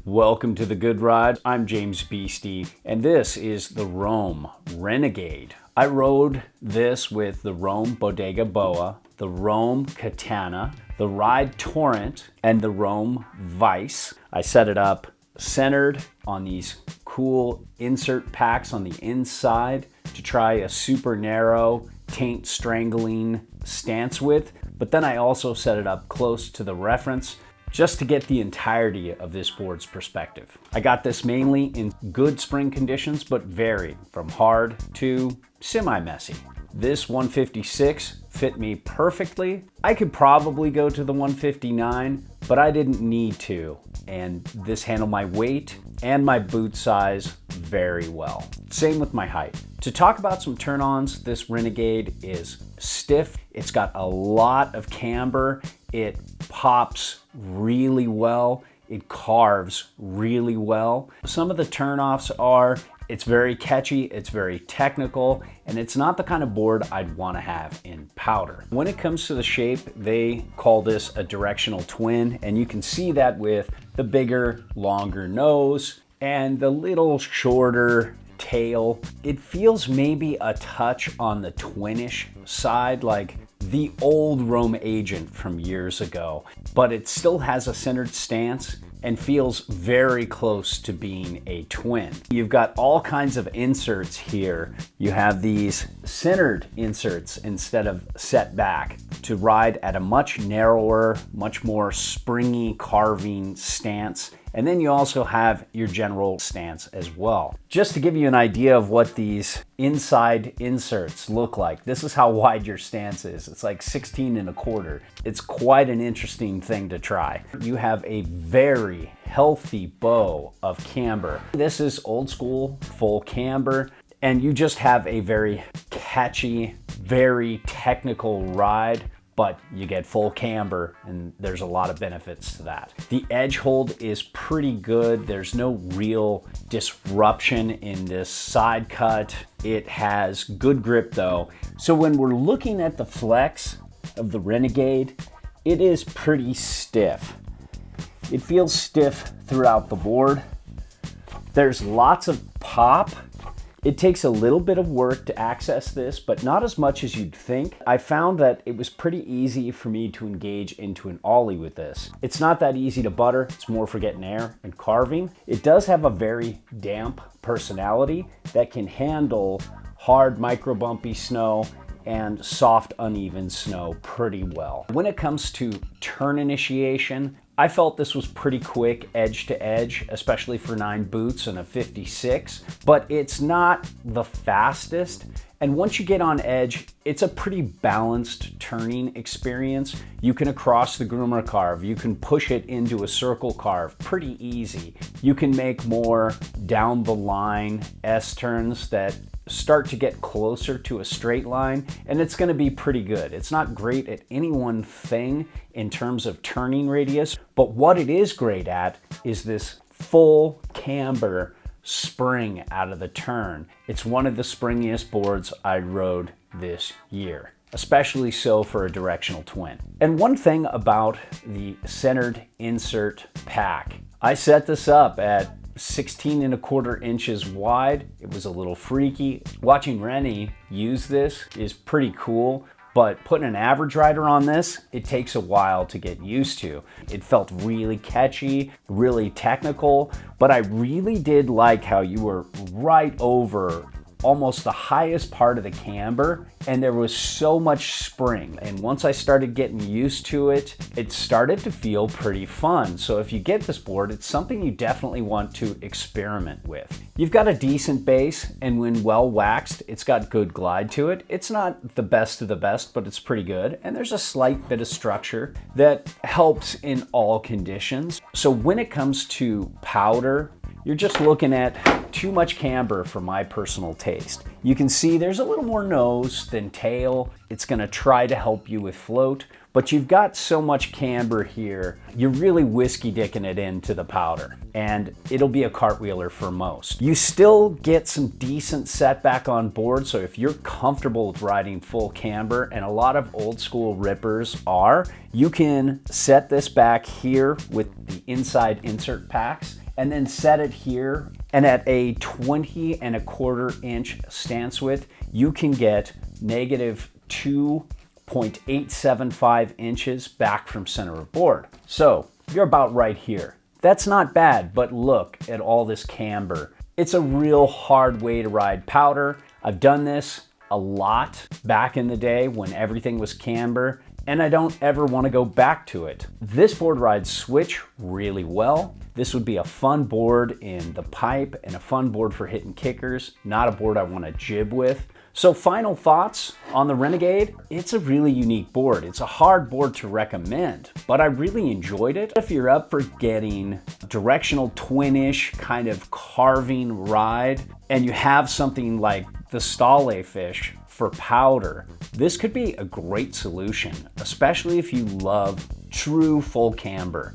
Welcome to The Good Ride. I'm James Beastie, and this is the Rome Rene-Gade. I rode this with the Rome Bodega Boa, the Rome Katana, the Ride Torrent, and the Rome Vice. I set it up centered on these cool insert packs on the inside to try a super narrow taint strangling stance with, but then I also set it up close to the reference just to get the entirety of this board's perspective. I got this mainly in good spring conditions, but varied from hard to semi-messy. This 156 fit me perfectly. I could probably go to the 159, but I didn't need to. And this handled my weight and my boot size very well. Same with my height. To talk about some turn-ons, this Rene-Gade is stiff. It's got a lot of camber. It pops really well. It carves really well. Some of the turn-offs are it's very catchy, it's very technical, and it's not the kind of board I'd want to have in powder. When it comes to the shape, they call this a directional twin, and you can see that with the bigger, longer nose and the little shorter tail. It feels maybe a touch on the twinish side, like the old Rome Agent from years ago, but it still has a centered stance and feels very close to being a twin. You've got all kinds of inserts here. You have these centered inserts instead of set back to ride at a much narrower, much more springy carving stance. And then you also have your general stance as well. Just to give you an idea of what these inside inserts look like, this is how wide your stance is. It's like 16 1/4. It's quite an interesting thing to try. You have a very healthy bow of camber. This is old school full camber, and you just have a very catchy, very technical ride, but you get full camber and there's a lot of benefits to that. The edge hold is pretty good. There's no real disruption in this side cut. It has good grip though. So when we're looking at the flex of the Rene-Gade, it is pretty stiff. It feels stiff throughout the board. There's lots of pop. It takes a little bit of work to access this, but not as much as you'd think. I found that it was pretty easy for me to engage into an ollie with this. It's not that easy to butter, it's more for getting air and carving. It does have a very damp personality that can handle hard micro bumpy snow and soft uneven snow pretty well. When it comes to turn initiation, I felt this was pretty quick edge to edge, especially for 9 boots and a 56, but it's not the fastest. And once you get on edge, it's a pretty balanced turning experience. You can across the groomer carve, you can push it into a circle carve pretty easy. You can make more down the line S turns that start to get closer to a straight line, and it's going to be pretty good. It's not great at any one thing in terms of turning radius, but what it is great at is this full camber spring out of the turn. It's one of the springiest boards I rode this year, especially so for a directional twin. And one thing about the centered insert pack, I set this up at 16 1/4 inches wide. It was a little freaky. Watching Rene use this is pretty cool, but putting an average rider on this, it takes a while to get used to. It felt really catchy, really technical, but I really did like how you were right over almost the highest part of the camber, and there was so much spring. And once I started getting used to it, it started to feel pretty fun. So if you get this board, it's something you definitely want to experiment with. You've got a decent base, and when well waxed, it's got good glide to it. It's not the best of the best, but it's pretty good. And there's a slight bit of structure that helps in all conditions. So when it comes to powder, you're just looking at too much camber for my personal taste. You can see there's a little more nose than tail. It's gonna try to help you with float, but you've got so much camber here, you're really whiskey dicking it into the powder, and it'll be a cartwheeler for most. You still get some decent setback on board, so if you're comfortable with riding full camber, and a lot of old school rippers are, you can set this back here with the inside insert packs and then set it here. And at a 20.25-inch stance width, you can get negative 2.875 inches back from center of board. So you're about right here. That's not bad, but look at all this camber. It's a real hard way to ride powder. I've done this a lot back in the day when everything was camber, and I don't ever want to go back to it. This board rides switch really well. This would be a fun board in the pipe and a fun board for hitting kickers, not a board I want to jib with. So final thoughts on the Rene-Gade. It's a really unique board. It's a hard board to recommend, but I really enjoyed it. If you're up for getting a directional twin-ish kind of carving ride, and you have something like the Stale fish for powder, this could be a great solution, especially if you love true full camber.